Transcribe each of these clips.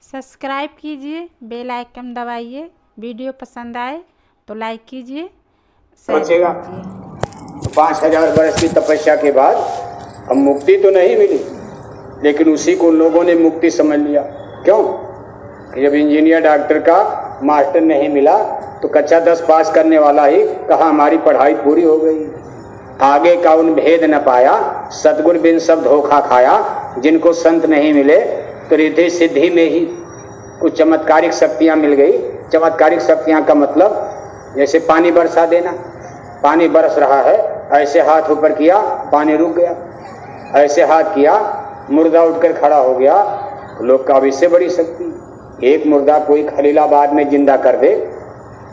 Subscribe कीजिए, bell icon दबाइए। Video पसंद आए तो लाइक कीजिए, शेयर कीजिए। 5000 वर्ष की तपस्या के बाद अब मुक्ति तो नहीं मिली, लेकिन उसी को लोगों ने मुक्ति समझ लिया। क्यों? जब इंजीनियर डॉक्टर का मास्टर नहीं मिला तो कक्षा 10 पास करने वाला ही कहा हमारी पढ़ाई पूरी हो गई। आगे का उन भेद न पाया, सतगुरु बिन सब धोखा खाया। जिनको संत नहीं मिले तो रिद्धि सिद्धि में ही कुछ चमत्कारिक शक्तियां मिल गई। चमत्कारिक शक्तियां का मतलब जैसे पानी बरसा देना। पानी बरस रहा है, ऐसे हाथ ऊपर किया, पानी रुक गया। ऐसे हाथ किया, मुर्दा उठकर खड़ा हो गया। लोग का इससे बड़ी शक्ति। एक मुर्दा कोई खलीलाबाद में जिंदा कर दे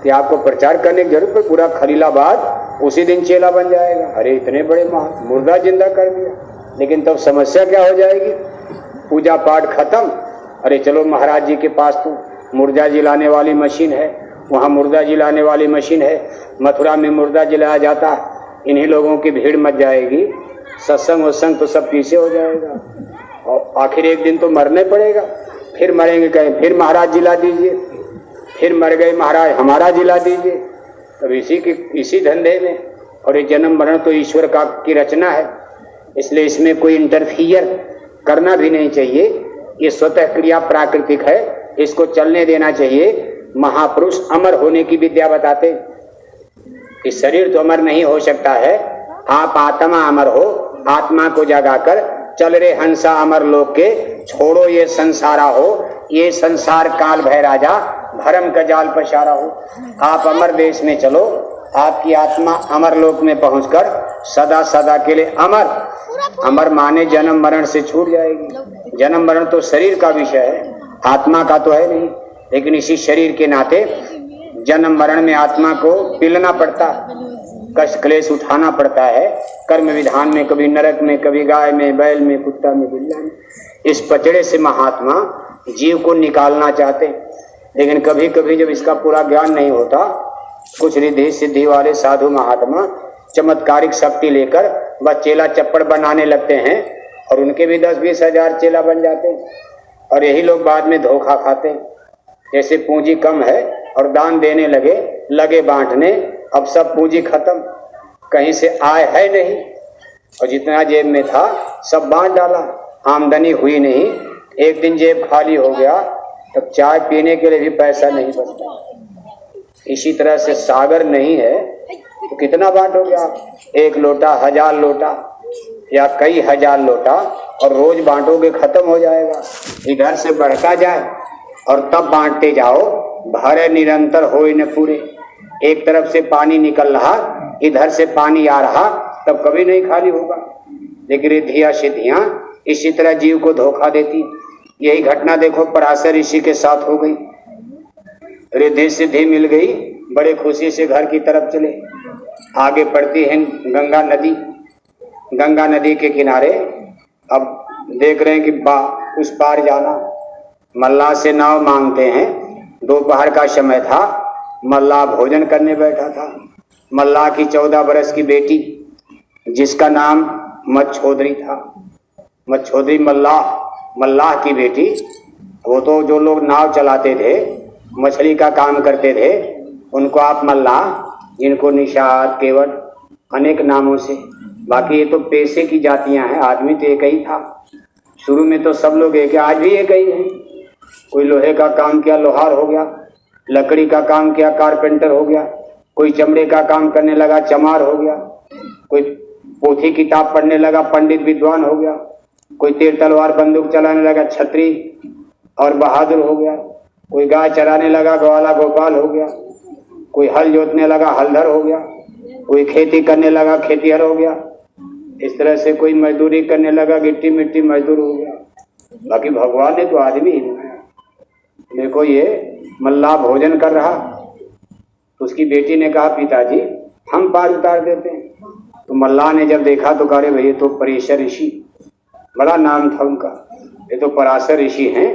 कि आपको प्रचार करने की जरूरत है, पूरा खलीलाबाद उसी दिन चेला बन जाएगा। अरे इतने बड़े मुर्दा जिंदा कर दिया। लेकिन तब समस्या क्या हो जाएगी? पूजा पाठ खत्म। अरे चलो महाराज जी के पास तो मुर्दा जिलाने वाली मशीन है, वहाँ मुर्दा जिलाने वाली मशीन है, मथुरा में मुर्दा जिलाया जाता। इन्हीं लोगों की भीड़ मच जाएगी, सत्संग वत्संग तो सब पीछे हो जाएगा और आखिर एक दिन तो मरने पड़ेगा। फिर मरेंगे कहीं, फिर महाराज जिला दीजिए, फिर मर गए महाराज हमारा जिला दीजिए। तब इसी धंधे में, और ये जन्म मरण तो ईश्वर का की रचना है, इसलिए इसमें कोई इंटरफियर करना भी नहीं चाहिए। ये स्वतः क्रिया प्राकृतिक है, इसको चलने देना चाहिए। महापुरुष अमर होने की विद्या बताते। इस शरीर तो अमर नहीं हो सकता है, आप आत्मा अमर हो। आत्मा को जगाकर चल रे हंसा अमर लोक के, छोड़ो ये संसारा हो। ये संसार काल भय राजा, भरम का जाल पसारा हो। आप अमर देश में चलो, आपकी आत्मा अमर लोक में पहुंचकर सदा सदा के लिए अमर। अमर माने जन्म मरण से छूट जाएगी। जन्म मरण तो शरीर का विषय है, आत्मा का तो है नहीं। लेकिन इसी शरीर के नाते जन्म मरण में आत्मा को पिलना पड़ता, कष्ट क्लेश उठाना पड़ता है। कर्म विधान में, कभी नरक में, कभी गाय में, बैल में, कुत्ता में, बिल्ला में। इस पचड़े से महात्मा जीव को निकालना चाहते, लेकिन कभी कभी जब इसका पूरा ज्ञान नहीं होता, कुछ रिद्धि सिद्धि वाले साधु महात्मा चमत्कारिक शक्ति लेकर बस चेला चप्पड़ बनाने लगते हैं और उनके भी 10-20 हजार चेला बन जाते हैं। और यही लोग बाद में धोखा खाते हैं। जैसे पूंजी कम है और दान देने लगे बांटने, अब सब पूंजी खत्म, कहीं से आय है नहीं और जितना जेब में था सब बांट डाला, आमदनी हुई नहीं। एक दिन जेब खाली हो गया तब चाय पीने के लिए भी पैसा नहीं बचता। इसी तरह से सागर नहीं है तो कितना बांटोगे आप? 1 लोटा, 1000 लोटा या कई हजार लोटा, और रोज बांटोगे खत्म हो जाएगा। इधर से बढ़ता जाए और तब बांटते जाओ, भरे निरंतर होए न पूरे। एक तरफ से पानी निकल रहा, इधर से पानी आ रहा, तब कभी नहीं खाली होगा। लेकिन रिद्धियां सिद्धियां इसी तरह जीव को धोखा देती। यही घटना देखो पराशर ऋषि के साथ हो गई। रिद्धि सिद्धि मिल गई, बड़े खुशी से घर की तरफ चले। आगे पड़ती है गंगा नदी। गंगा नदी के किनारे अब देख रहे हैं कि उस पार जाना। मल्लाह से नाव मांगते हैं। दोपहर का समय था, मल्लाह भोजन करने बैठा था। मल्लाह की 14 बरस की बेटी, जिसका नाम मच्छोदरी था। मच्छोदरी मल्लाह की बेटी। वो तो जो लोग नाव चलाते थे, मछली का काम करते थे, उनको आप मल्लाह, जिनको निषाद, केवट, अनेक नामों से। बाकी ये तो पैसे की जातियां हैं, आदमी तो एक ही था। शुरू में तो सब लोग एक, आज भी एक ही है। कोई लोहे का काम किया, लोहार हो गया। लकड़ी का काम किया, कारपेंटर हो गया। कोई चमड़े का काम करने लगा, चमार हो गया। कोई पोथी किताब पढ़ने लगा, पंडित विद्वान हो गया। कोई तीर तलवार बंदूक चलाने लगा, छत्री और बहादुर हो गया। कोई गाय चराने लगा, ग्वाला गोपाल हो गया। कोई हल जोतने लगा, हलधर हो गया। कोई खेती करने लगा, खेतीहर हो गया। इस तरह से कोई मजदूरी करने लगा, गिट्टी मिट्टी मजदूर हो गया। बाकी भगवान ने तो आदमी ही बनाया। देखो ये मल्लाह भोजन कर रहा, तो उसकी बेटी ने कहा पिताजी हम पार उतार देते हैं। तो मल्लाह ने जब देखा तो कहा भाई ये तो पराशर ऋषि, बड़ा नाम था उनका, ये तो पराशर ऋषि हैं,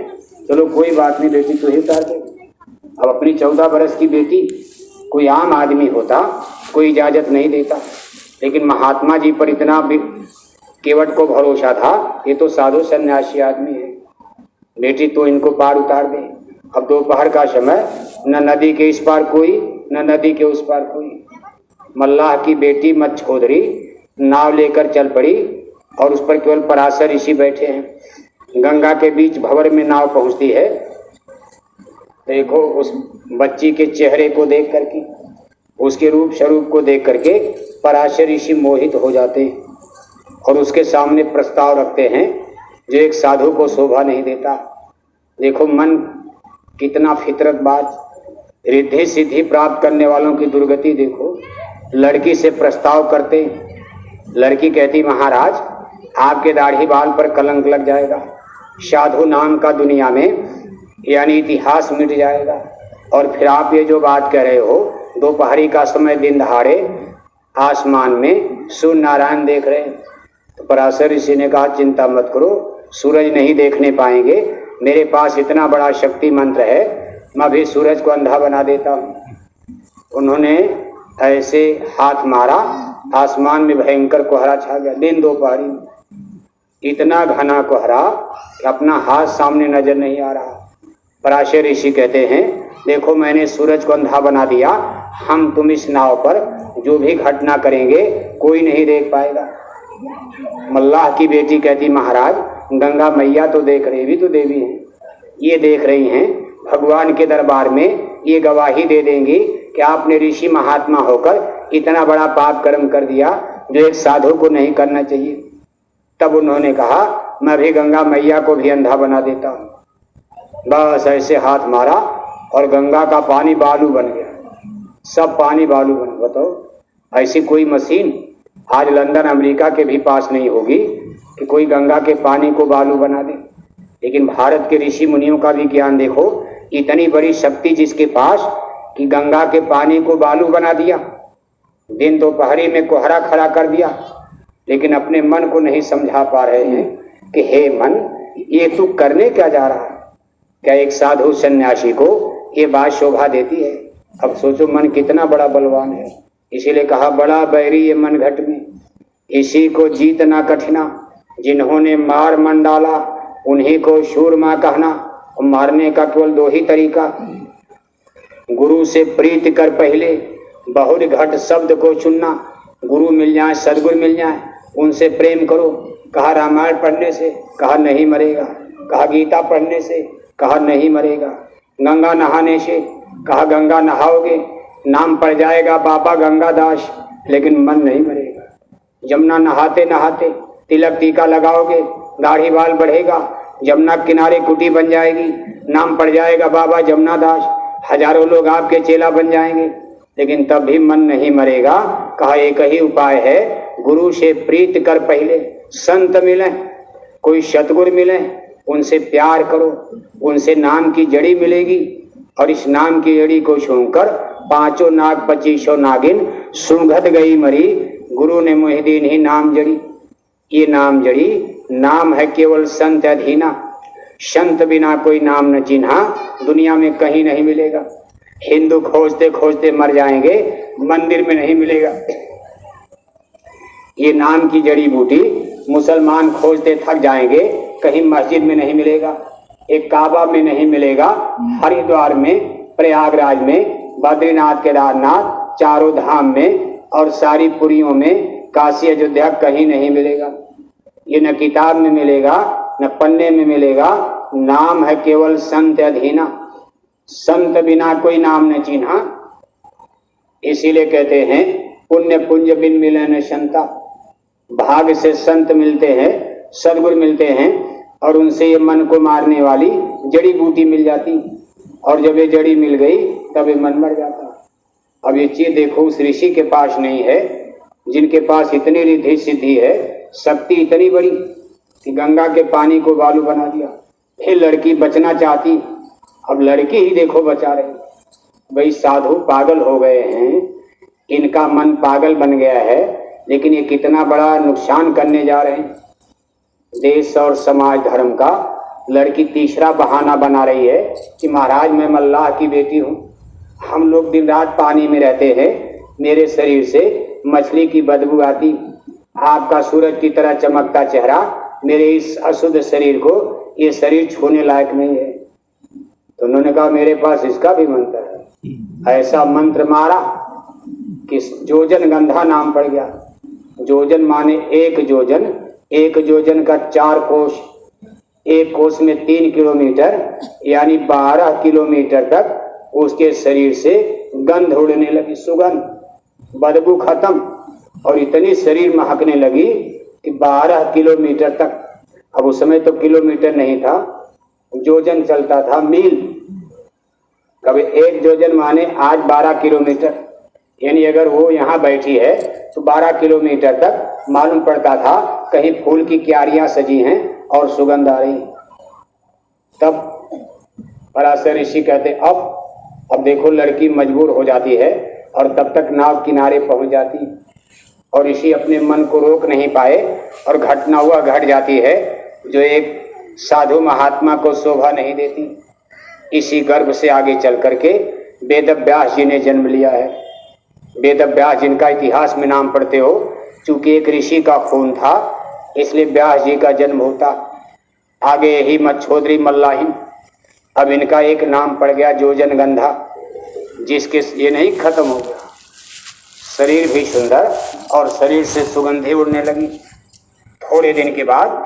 चलो कोई बात नहीं बेटी तो ही उतार दे। अब अपनी 14 बरस की बेटी, कोई आम आदमी होता कोई इजाजत नहीं देता, लेकिन महात्मा जी पर इतना भी केवट को भरोसा था, ये तो साधु सन्यासी आदमी है। बेटी तो इनको पार उतार दे। अब दोपहर का समय, न नदी के इस पार कोई, न नदी के उस पार कोई। मल्लाह की बेटी मच्छोदरी नाव लेकर चल पड़ी और उस पर केवल पराशर ऋषि बैठे हैं। गंगा के बीच भंवर में नाव पहुंचती है। देखो उस बच्ची के चेहरे को देख करके, उसके रूप स्वरूप को देख करके पराशर ऋषि मोहित हो जाते हैं और उसके सामने प्रस्ताव रखते हैं जो एक साधु को शोभा नहीं देता। देखो मन कितना फितरतबाज, रिद्धि सिद्धि प्राप्त करने वालों की दुर्गति देखो। लड़की से प्रस्ताव करते, लड़की कहती महाराज आपके दाढ़ी बाल पर कलंक लग जाएगा, साधु नाम का दुनिया में यानी इतिहास मिट जाएगा। और फिर आप ये जो बात कह रहे हो, दोपहरी का समय दिन दहाड़े आसमान में सूर्य नारायण देख रहे हैं। तो पराशर ऋषि ने कहा चिंता मत करो, सूरज नहीं देखने पाएंगे, मेरे पास इतना बड़ा शक्ति मंत्र है, मैं भी सूरज को अंधा बना देता हूँ। उन्होंने ऐसे हाथ मारा, आसमान में भयंकर कोहरा छा गया। दिन दोपहरी में इतना घना कोहरा कि अपना हाथ सामने नजर नहीं आ रहा। पराशर ऋषि कहते हैं देखो मैंने सूरज को अंधा बना दिया, हम तुम इस नाव पर जो भी घटना करेंगे कोई नहीं देख पाएगा। मल्लाह की बेटी कहती महाराज गंगा मैया तो देख रही, भी तो देवी हैं, ये देख रही हैं, भगवान के दरबार में ये गवाही दे देंगी कि आपने ऋषि महात्मा होकर इतना बड़ा पाप कर्म कर दिया जो एक साधु को नहीं करना चाहिए। तब उन्होंने कहा मैं भी गंगा मैया को भी अंधा बना देता हूँ। बस ऐसे हाथ मारा और गंगा का पानी बालू बन गया, सब पानी बालू बन। बताओ ऐसी कोई मशीन आज लंदन अमेरिका के भी पास नहीं होगी कि कोई गंगा के पानी को बालू बना दे। लेकिन भारत के ऋषि मुनियों का भी ज्ञान देखो, इतनी बड़ी शक्ति जिसके पास कि गंगा के पानी को बालू बना दिया, दिन दोपहरी में कोहरा खड़ा कर दिया। लेकिन अपने मन को नहीं समझा पा रहे हैं कि हे मन ये तू करने क्या जा रहा है। क्या एक साधु सन्यासी को ये बात शोभा देती है। अब सोचो मन कितना बड़ा बलवान है। इसीलिए कहा बड़ा बैरी ये मन घट में, इसी को जीतना कठिना, जिन्होंने मार मन डाला उन्हीं को शूरमा कहना। और मारने का केवल दो ही तरीका, गुरु से प्रीति कर पहले बहुत घट शब्द को चुनना। गुरु मिल जाए, सदगुरु मिल जाए, उनसे प्रेम करो। कहा रामायण पढ़ने से, कहा नहीं मरेगा। कहा गीता पढ़ने से, कहा नहीं मरेगा। गंगा नहाने से, कहा गंगा नहाओगे नाम पड़ जाएगा बाबा गंगादास, लेकिन मन नहीं मरेगा। जमुना नहाते नहाते तिलक टीका लगाओगे, दाढ़ी बाल बढ़ेगा, जमुना किनारे कुटी बन जाएगी, नाम पड़ जाएगा बाबा जमुना दास, हजारों लोग आपके चेला बन जाएंगे, लेकिन तब भी मन नहीं मरेगा। कहा एक ही उपाय है, गुरु से प्रीत कर पहले, संत मिले, कोई सतगुरु मिले, उनसे प्यार करो, उनसे नाम की जड़ी मिलेगी। और इस नाम की जड़ी को छूकर पांचों नाग 2500 नागिन सूंघत गई मरी, गुरु ने मोहिदीन ही नाम जड़ी। ये नाम जड़ी नाम है केवल संत अधीना, संत बिना कोई नाम न चिन्हा, दुनिया में कहीं नहीं मिलेगा। हिंदू खोजते खोजते मर जाएंगे, मंदिर में नहीं मिलेगा। ये नाम की जड़ी बूटी मुसलमान खोजते थक जाएंगे, कहीं मस्जिद में नहीं मिलेगा, एक काबा में नहीं मिलेगा, हरिद्वार में, प्रयागराज में, बद्रीनाथ केदारनाथ, चारों धाम में और सारी पुरियों में, काशी अयोध्या कहीं नहीं मिलेगा। ये न किताब में मिलेगा न पन्ने में मिलेगा। नाम है केवल संत अधीना, संत बिना कोई नाम न चिन्हा। इसीलिए कहते हैं पुण्य पुंज बिन मिले न संता। भाग्य से संत मिलते हैं, सदगुरु मिलते हैं और उनसे ये मन को मारने वाली जड़ी बूटी मिल जाती। और जब ये जड़ी मिल गई तब ये मन मर जाता। अब ये चीज देखो उस ऋषि के पास नहीं है, जिनके पास इतनी रिद्धि सिद्धि है, शक्ति इतनी बड़ी कि गंगा के पानी को बालू बना दिया। फिर लड़की बचना चाहती, अब लड़की ही देखो बचा रही। भाई साधु पागल हो गए हैं, इनका मन पागल बन गया है, लेकिन ये कितना बड़ा नुकसान करने जा रहे हैं देश और समाज धर्म का। लड़की तीसरा बहाना बना रही है कि महाराज मैं मल्लाह की बेटी हूँ, हम लोग दिन रात पानी में रहते हैं, मेरे शरीर से मछली की बदबू आती, आपका सूरज की तरह चमकता चेहरा मेरे इस अशुद्ध शरीर को ये शरीर छूने लायक नहीं है। तो उन्होंने कहा मेरे पास इसका भी मंत्र है। ऐसा मंत्र मारा कि जोजन गंधा नाम पड़ गया। जोजन माने एक जोजन, एक जोजन का 4 कोस, एक कोस में 3 किलोमीटर, यानी 12 किलोमीटर तक उसके शरीर से गंध उड़ने लगी, सुगंध, बदबू खत्म, और इतनी शरीर महकने लगी कि 12 किलोमीटर तक। अब उस समय तो किलोमीटर नहीं था, जोजन चलता था, मील। कभी एक जोजन माने आज 12 किलोमीटर, यानी अगर वो यहाँ बैठी है तो 12 किलोमीटर तक मालूम पड़ता था कहीं फूल की क्यारियां सजी हैं और सुगंध आ रही। तब पराशर ऋषि कहते अब देखो लड़की मजबूर हो जाती है और तब तक नाव किनारे पहुंच जाती, और ऋषि अपने मन को रोक नहीं पाए और घटना हुआ घट जाती है जो एक साधु महात्मा को शोभा नहीं देती। इसी गर्भ से आगे चल करके वेदव्यास जी ने जन्म लिया है। वेदव्यास जिनका इतिहास में नाम पढ़ते हो, चूंकि एक ऋषि का खून था इसलिए व्यास जी का जन्म होता। आगे यही मच्छोदरी मल्लाही, अब इनका एक नाम पड़ गया जोजन गंधा, जिसके ये नहीं खत्म हो गया, शरीर भी सुंदर और शरीर से सुगंधि उड़ने लगी। थोड़े दिन के बाद